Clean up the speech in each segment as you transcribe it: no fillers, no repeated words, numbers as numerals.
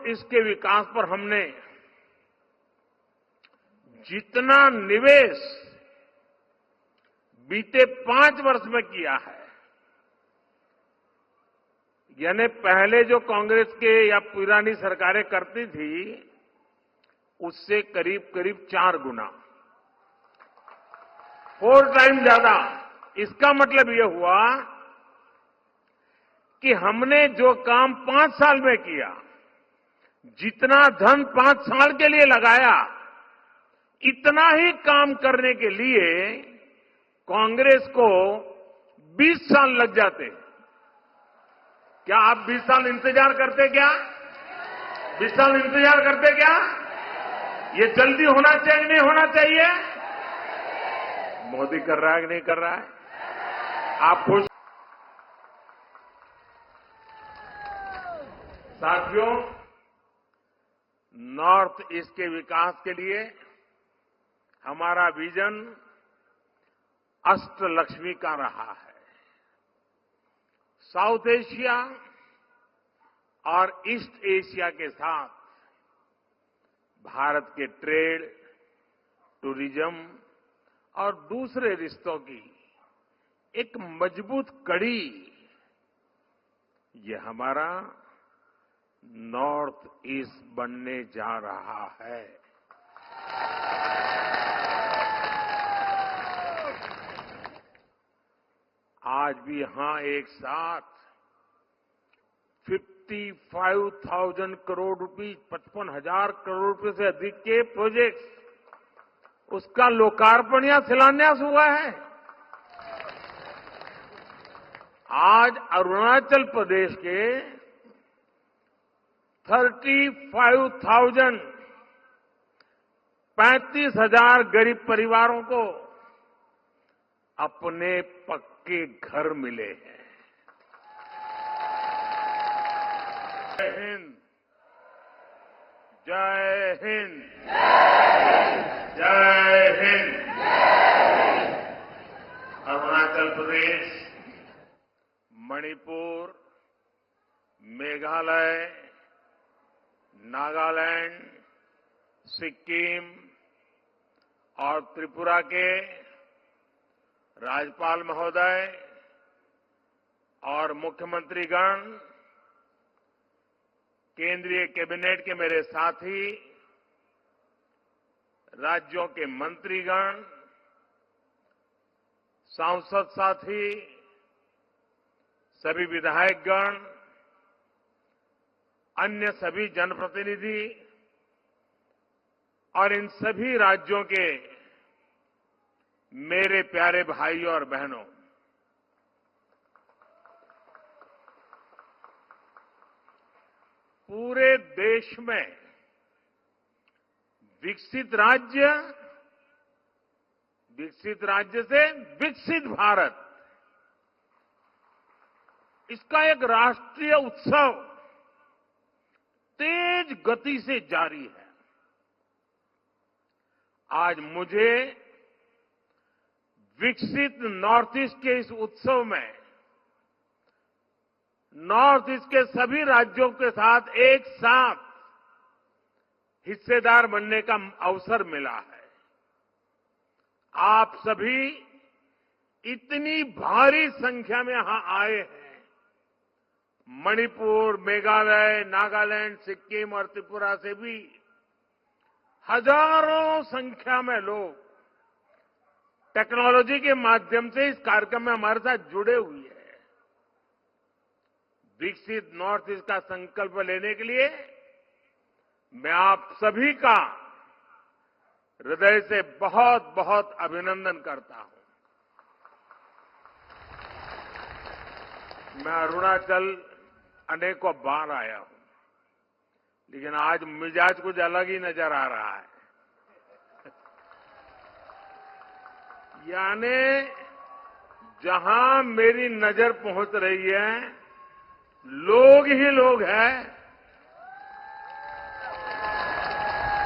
East के विकास पर हमने जितना निवेश बीते 5 वर्ष में किया है, यानी पहले जो कांग्रेस के या पुरानी सरकारें करती थी उससे करीब करीब 4 गुना, 4 टाइम ज्यादा। इसका मतलब यह हुआ कि हमने जो काम 5 साल में किया, जितना धन 5 साल के लिए लगाया, इतना ही काम करने के लिए कांग्रेस को 20 साल लग जाते। क्या आप 20 साल इंतजार करते? क्या 20 साल इंतजार करते? क्या ये जल्दी होना चाहिए कि नहीं होना चाहिए? मोदी कर रहा है कि नहीं कर रहा है? आप खुश? साथियों, नॉर्थ ईस्ट के विकास के लिए हमारा विजन अष्टलक्ष्मी का रहा है। साउथ एशिया और ईस्ट एशिया के साथ भारत के ट्रेड, टूरिज्म और दूसरे रिश्तों की एक मजबूत कड़ी, ये हमारा नॉर्थ ईस्ट बनने जा रहा है। आज भी यहां एक साथ 55,000 करोड़ रुपए, 55,000 करोड़ रुपए से अधिक के प्रोजेक्ट्स, उसका लोकार्पण या शिलान्यास हुआ है। आज अरुणाचल प्रदेश के 35,000 गरीब परिवारों को अपने पक्के घर मिले हैं। जय हिंद, जय हिंद, जय हिंद। अरुणाचल प्रदेश, मणिपुर, मेघालय, नागालैंड, सिक्किम और त्रिपुरा के राज्यपाल महोदय और मुख्यमंत्रीगण, केंद्रीय कैबिनेट के मेरे साथी, राज्यों के मंत्रीगण, सांसद साथी, सभी विधायकगण, अन्य सभी जनप्रतिनिधि और इन सभी राज्यों के मेरे प्यारे भाइयों और बहनों, पूरे देश में विकसित राज्य से विकसित भारत, इसका एक राष्ट्रीय उत्सव तेज गति से जारी है। आज मुझे विकसित नॉर्थ ईस्ट के इस उत्सव में नॉर्थ ईस्ट के सभी राज्यों के साथ एक साथ हिस्सेदार बनने का अवसर मिला है। आप सभी इतनी भारी संख्या में यहां आए हैं। मणिपुर, मेघालय, नागालैंड, सिक्किम और त्रिपुरा से भी हजारों संख्या में लोग टेक्नोलॉजी के माध्यम से इस कार्यक्रम में हमारे साथ जुड़े हुए हैं। विकसित नॉर्थ ईस्ट का संकल्प लेने के लिए मैं आप सभी का हृदय से बहुत बहुत अभिनंदन करता हूं। मैं अरुणाचल अनेकों बार आया हूं, लेकिन आज मिजाज कुछ अलग ही नजर आ रहा है। यानी जहां मेरी नजर पहुंच रही है, लोग ही लोग हैं,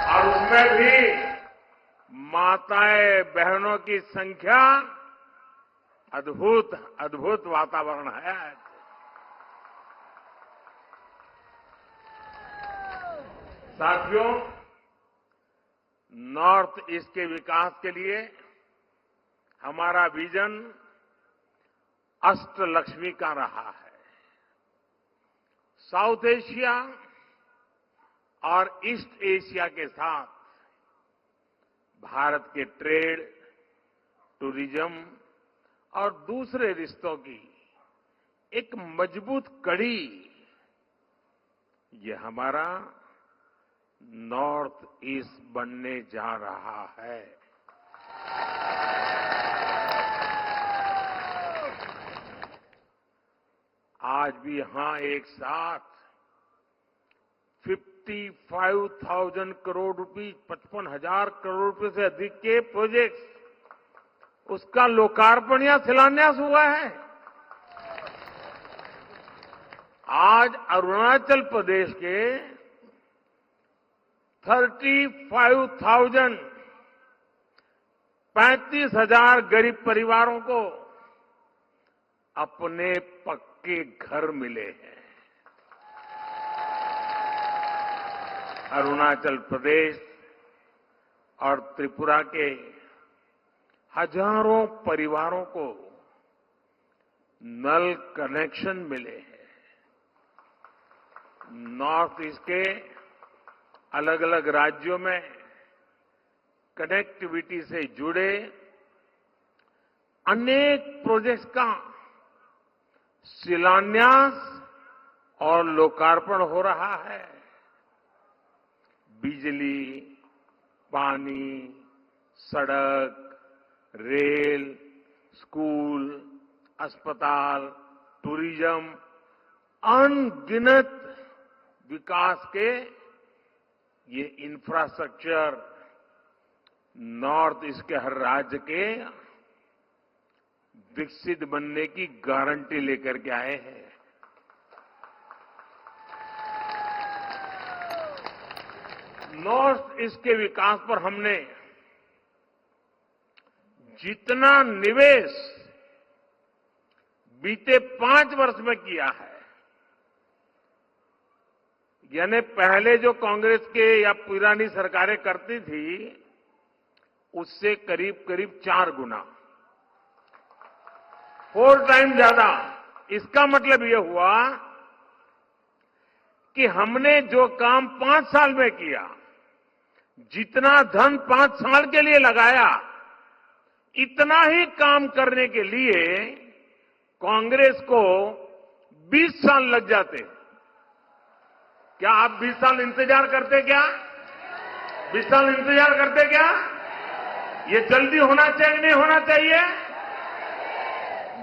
और उसमें भी माताएं बहनों की संख्या अद्भुत अद्भुत वातावरण है। साथियों, नॉर्थ ईस्ट के विकास के लिए हमारा विजन अष्टलक्ष्मी का रहा है। साउथ एशिया और ईस्ट एशिया के साथ भारत के ट्रेड, टूरिज्म और दूसरे रिश्तों की एक मजबूत कड़ी, ये हमारा नॉर्थ ईस्ट बनने जा रहा है। आज भी यहां एक साथ 55,000 करोड़ रुपए, 55,000 करोड़ रुपए से अधिक के प्रोजेक्ट्स, उसका लोकार्पण या शिलान्यास हुआ है। आज अरुणाचल प्रदेश के 35,000 गरीब परिवारों को अपने पक्के घर मिले हैं। अरुणाचल प्रदेश और त्रिपुरा के हजारों परिवारों को नल कनेक्शन मिले हैं। नॉर्थ ईस्ट के अलग अलग राज्यों में कनेक्टिविटी से जुड़े अनेक प्रोजेक्ट्स का शिलान्यास और लोकार्पण हो रहा है। बिजली, पानी, सड़क, रेल, स्कूल, अस्पताल, टूरिज्म, अनगिनत विकास के ये इंफ्रास्ट्रक्चर नॉर्थ ईस्ट के हर राज्य के विकसित बनने की गारंटी लेकर के आए हैं। नॉर्थ ईस्ट के विकास पर हमने जितना निवेश बीते 5 वर्ष में किया है, यानी पहले जो कांग्रेस के या पुरानी सरकारें करती थी, उससे करीब करीब 4 गुना, 4 टाइम ज्यादा। इसका मतलब यह हुआ कि हमने जो काम 5 साल में किया, जितना धन 5 साल के लिए लगाया, इतना ही काम करने के लिए कांग्रेस को 20 साल लग जाते। क्या आप 20 साल इंतजार करते? क्या 20 साल इंतजार करते? क्या ये जल्दी होना चाहिए कि नहीं होना चाहिए?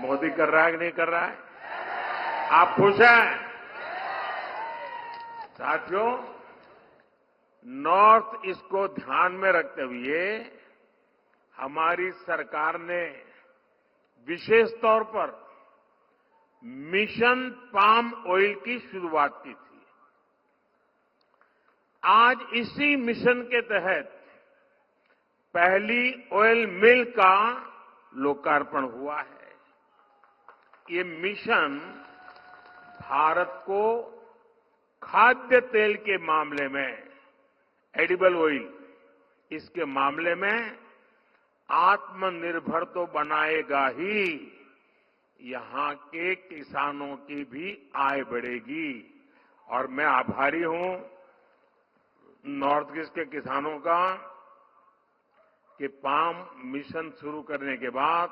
मोदी कर रहा है कि नहीं कर रहा है? आप खुश हैं? साथियों, नॉर्थ ईस्ट को ध्यान में रखते हुए हमारी सरकार ने विशेष तौर पर मिशन पाम ऑयल की शुरुआत की थी। आज इसी मिशन के तहत पहली ऑयल मिल का लोकार्पण हुआ है। ये मिशन भारत को खाद्य तेल के मामले में, एडिबल ऑयल, इसके मामले में आत्मनिर्भर तो बनाएगा ही, यहां के किसानों की भी आय बढ़ेगी। और मैं आभारी हूं नॉर्थ ईस्ट के किसानों का कि पाम मिशन शुरू करने के बाद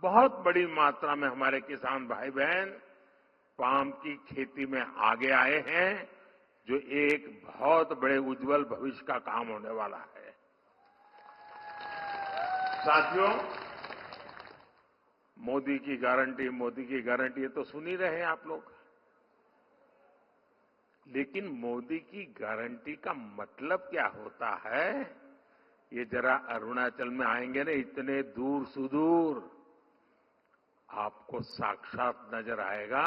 बहुत बड़ी मात्रा में हमारे किसान भाई बहन पाम की खेती में आगे आए हैं, जो एक बहुत बड़े उज्जवल भविष्य का काम होने वाला है। साथियों, मोदी की गारंटी, ये तो सुन ही रहे हैं आप लोग। लेकिन मोदी की गारंटी का मतलब क्या होता है, ये जरा अरुणाचल में आएंगे ना, इतने दूर सुदूर आपको साक्षात नजर आएगा।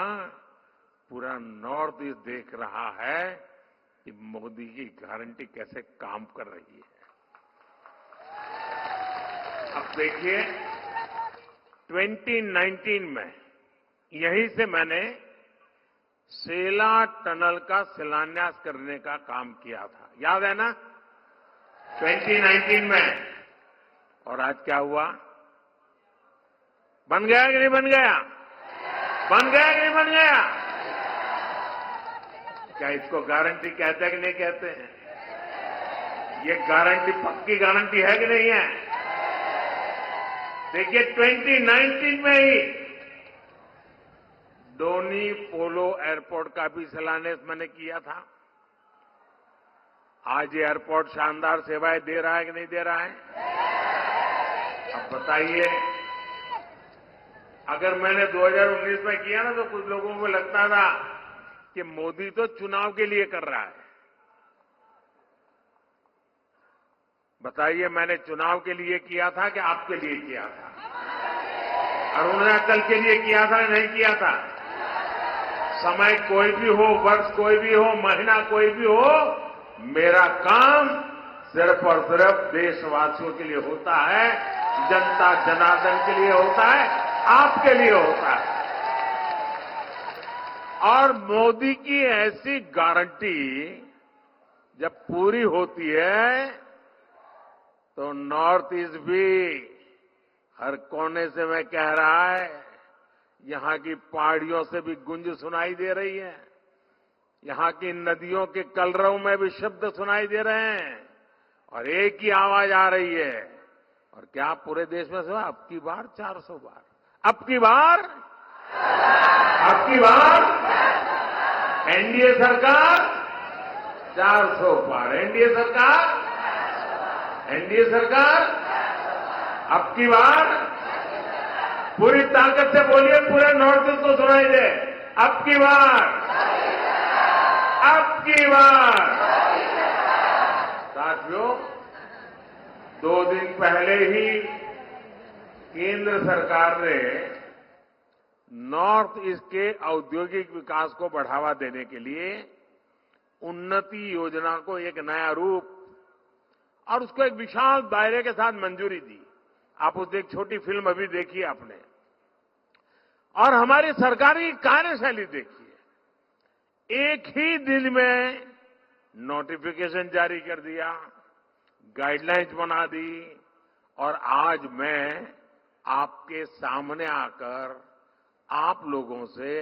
पूरा नॉर्थ ईस्ट देख रहा है कि मोदी की गारंटी कैसे काम कर रही है। अब देखिए, 2019 में यहीं से मैंने सेला टनल का शिलान्यास करने का काम किया था, याद है ना, 2019 में। और आज क्या हुआ? बन गया कि नहीं बन गया? बन गया कि नहीं बन गया? क्या इसको गारंटी कहते हैं कि नहीं कहते हैं? ये गारंटी पक्की गारंटी है कि नहीं है? देखिए 2019 में ही डोनी पोलो एयरपोर्ट का भी शिलान्यास मैंने किया था। आज ये एयरपोर्ट शानदार सेवाएं दे रहा है कि नहीं दे रहा है? अब बताइए, अगर मैंने 2019 में किया ना तो कुछ लोगों को लगता था कि मोदी तो चुनाव के लिए कर रहा है। बताइए, मैंने चुनाव के लिए किया था कि आपके लिए किया था? अरुण अटल के लिए किया था नहीं किया था? समय कोई भी हो, वर्ष कोई भी हो, महीना कोई भी हो, मेरा काम सिर्फ और सिर्फ देशवासियों के लिए होता है, जनता जनार्दन के लिए होता है, आपके लिए होता है। और मोदी की ऐसी गारंटी जब पूरी होती है तो नॉर्थ ईस्ट भी हर कोने से मैं कह रहा है, यहां की पहाड़ियों से भी गूंज सुनाई दे रही है, यहां की नदियों के कलरव में भी शब्द सुनाई दे रहे हैं और एक ही आवाज आ रही है। और क्या पूरे देश में सुना? अब की बार 400 बार, अब की बार एनडीए सरकार 400 पार, एनडीए सरकार अब की बार पूरी ताकत से बोलिए, पूरे नॉर्थ ईस्ट को सुनाई दे, अब की बार साथियों, 2 दिन पहले ही केंद्र सरकार ने नॉर्थ ईस्ट के औद्योगिक विकास को बढ़ावा देने के लिए उन्नति योजना को एक नया रूप और उसको एक विशाल दायरे के साथ मंजूरी दी। आप उस एक छोटी फिल्म अभी देखी आपने, और हमारी सरकारी कार्यशैली देखिए। एक ही दिन में नोटिफिकेशन जारी कर दिया, गाइडलाइंस बना दी, और आज मैं आपके सामने आकर आप लोगों से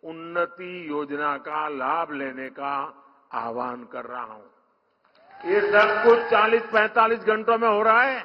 उन्नति योजना का लाभ लेने का आह्वान कर रहा हूं। ये सब कुछ 40-45 घंटों में हो रहा है।